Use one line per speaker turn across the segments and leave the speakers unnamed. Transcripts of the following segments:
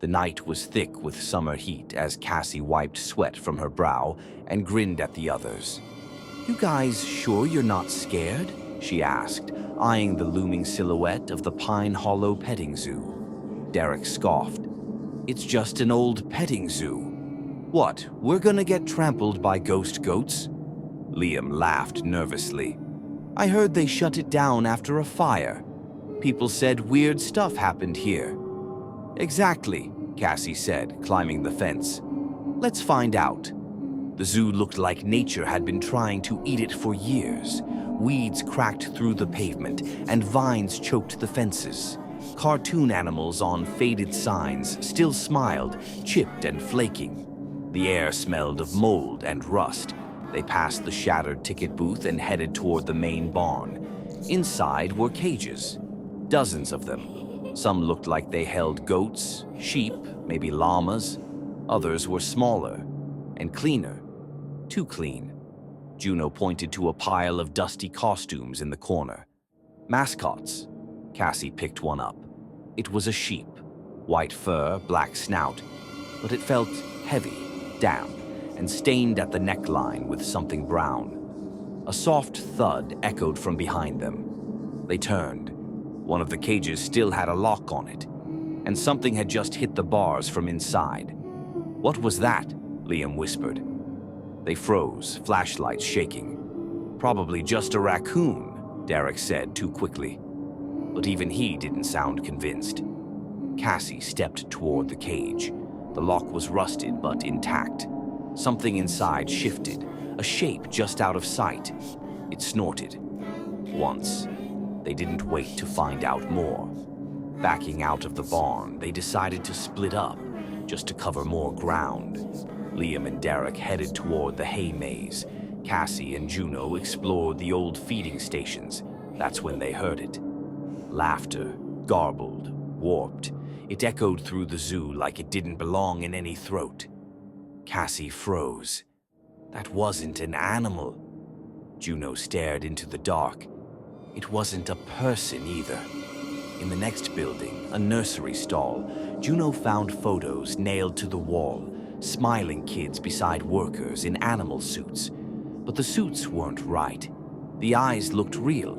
The night was thick with summer heat as Cassie wiped sweat from her brow and grinned at the others. "You guys sure you're not scared?" she asked, eyeing the looming silhouette of the Pine Hollow petting zoo. Derek scoffed. "It's just an old petting zoo. What, we're gonna get trampled by ghost goats?" Liam laughed nervously. "I heard they shut it down after a fire. People said weird stuff happened here." "Exactly," Cassie said, climbing the fence. "Let's find out." The zoo looked like nature had been trying to eat it for years. Weeds cracked through the pavement, and vines choked the fences. Cartoon animals on faded signs still smiled, chipped and flaking. The air smelled of mold and rust. They passed the shattered ticket booth and headed toward the main barn. Inside were cages, dozens of them. Some looked like they held goats, sheep, maybe llamas. Others were smaller and cleaner. Too clean. Juno pointed to a pile of dusty costumes in the corner. "Mascots." Cassie picked one up. It was a sheep. White fur, black snout. But it felt heavy, damp, and stained at the neckline with something brown. A soft thud echoed from behind them. They turned. One of the cages still had a lock on it, and something had just hit the bars from inside. "What was that?" Liam whispered. They froze, flashlights shaking. "Probably just a raccoon," Derek said too quickly. But even he didn't sound convinced. Cassie stepped toward the cage. The lock was rusted but intact. Something inside shifted, a shape just out of sight. It snorted. Once. They didn't wait to find out more. Backing out of the barn, they decided to split up, just to cover more ground. Liam and Derek headed toward the hay maze. Cassie and Juno explored the old feeding stations. That's when they heard it. Laughter, garbled, warped. It echoed through the zoo like it didn't belong in any throat. Cassie froze. That wasn't an animal. Juno stared into the dark. It wasn't a person either. In the next building, a nursery stall, Juno found photos nailed to the wall, smiling kids beside workers in animal suits. But the suits weren't right. The eyes looked real,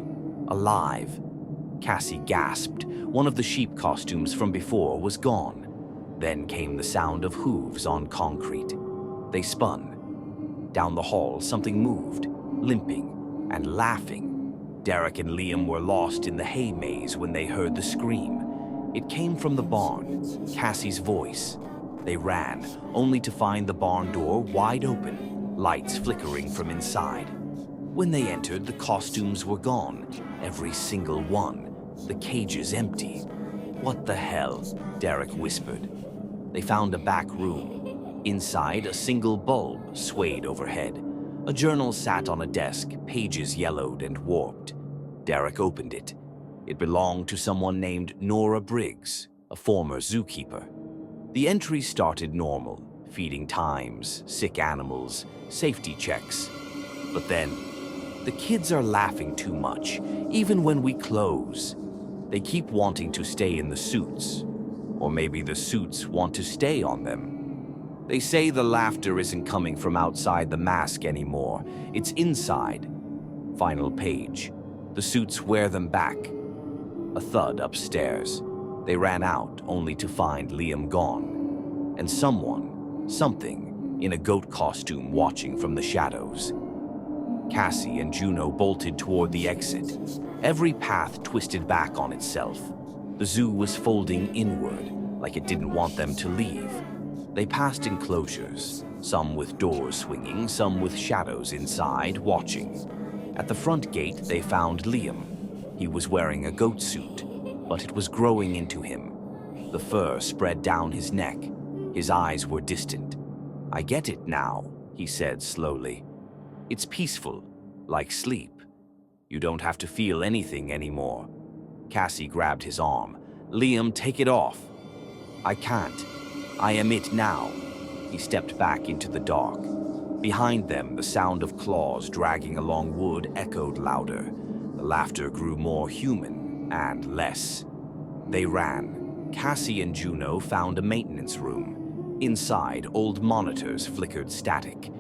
alive. Cassie gasped. One of the sheep costumes from before was gone. Then came the sound of hooves on concrete. They spun. Down the hall, something moved, limping and laughing. Derek and Liam were lost in the hay maze when they heard the scream. It came from the barn, Cassie's voice. They ran, only to find the barn door wide open, lights flickering from inside. When they entered, the costumes were gone, every single one, the cages empty. "What the hell?" Derek whispered. They found a back room. Inside, a single bulb swayed overhead. A journal sat on a desk, pages yellowed and warped. Derek opened it. It belonged to someone named Nora Briggs, a former zookeeper. The entry started normal, feeding times, sick animals, safety checks. But then, "The kids are laughing too much, even when we close. They keep wanting to stay in the suits. Or maybe the suits want to stay on them. They say the laughter isn't coming from outside the mask anymore. It's inside." Final page. "The suits wear them back." A thud upstairs. They ran out, only to find Liam gone. And something, in a goat costume watching from the shadows. Cassie and Juno bolted toward the exit. Every path twisted back on itself. The zoo was folding inward, like it didn't want them to leave. They passed enclosures, some with doors swinging, some with shadows inside, watching. At the front gate, they found Liam. He was wearing a goat suit, but it was growing into him. The fur spread down his neck. His eyes were distant. "I get it now," he said slowly. "It's peaceful, like sleep. You don't have to feel anything anymore." Cassie grabbed his arm. "Liam, take it off." "I can't. I am it now." He stepped back into the dark. Behind them, the sound of claws dragging along wood echoed louder. The laughter grew more human and less. They ran. Cassie and Juno found a maintenance room. Inside, old monitors flickered static.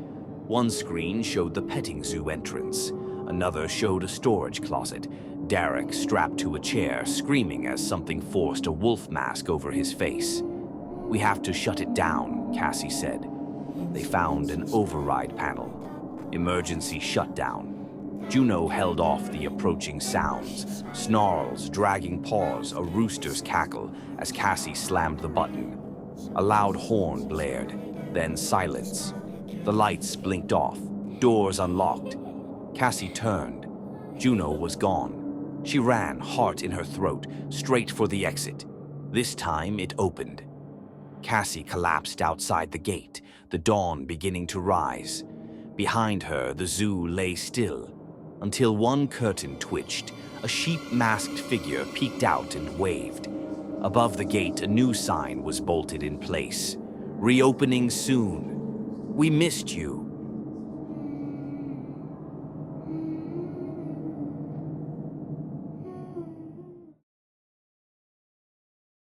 One screen showed the petting zoo entrance. Another showed a storage closet. Derek strapped to a chair, screaming as something forced a wolf mask over his face. "We have to shut it down," Cassie said. They found an override panel. Emergency shutdown. Juno held off the approaching sounds. Snarls, dragging paws, a rooster's cackle as Cassie slammed the button. A loud horn blared, then silence. The lights blinked off, doors unlocked. Cassie turned. Juno was gone. She ran, heart in her throat, straight for the exit. This time it opened. Cassie collapsed outside the gate, the dawn beginning to rise. Behind her, the zoo lay still, until one curtain twitched. A sheep-masked figure peeked out and waved. Above the gate, a new sign was bolted in place. "Reopening soon. We missed you."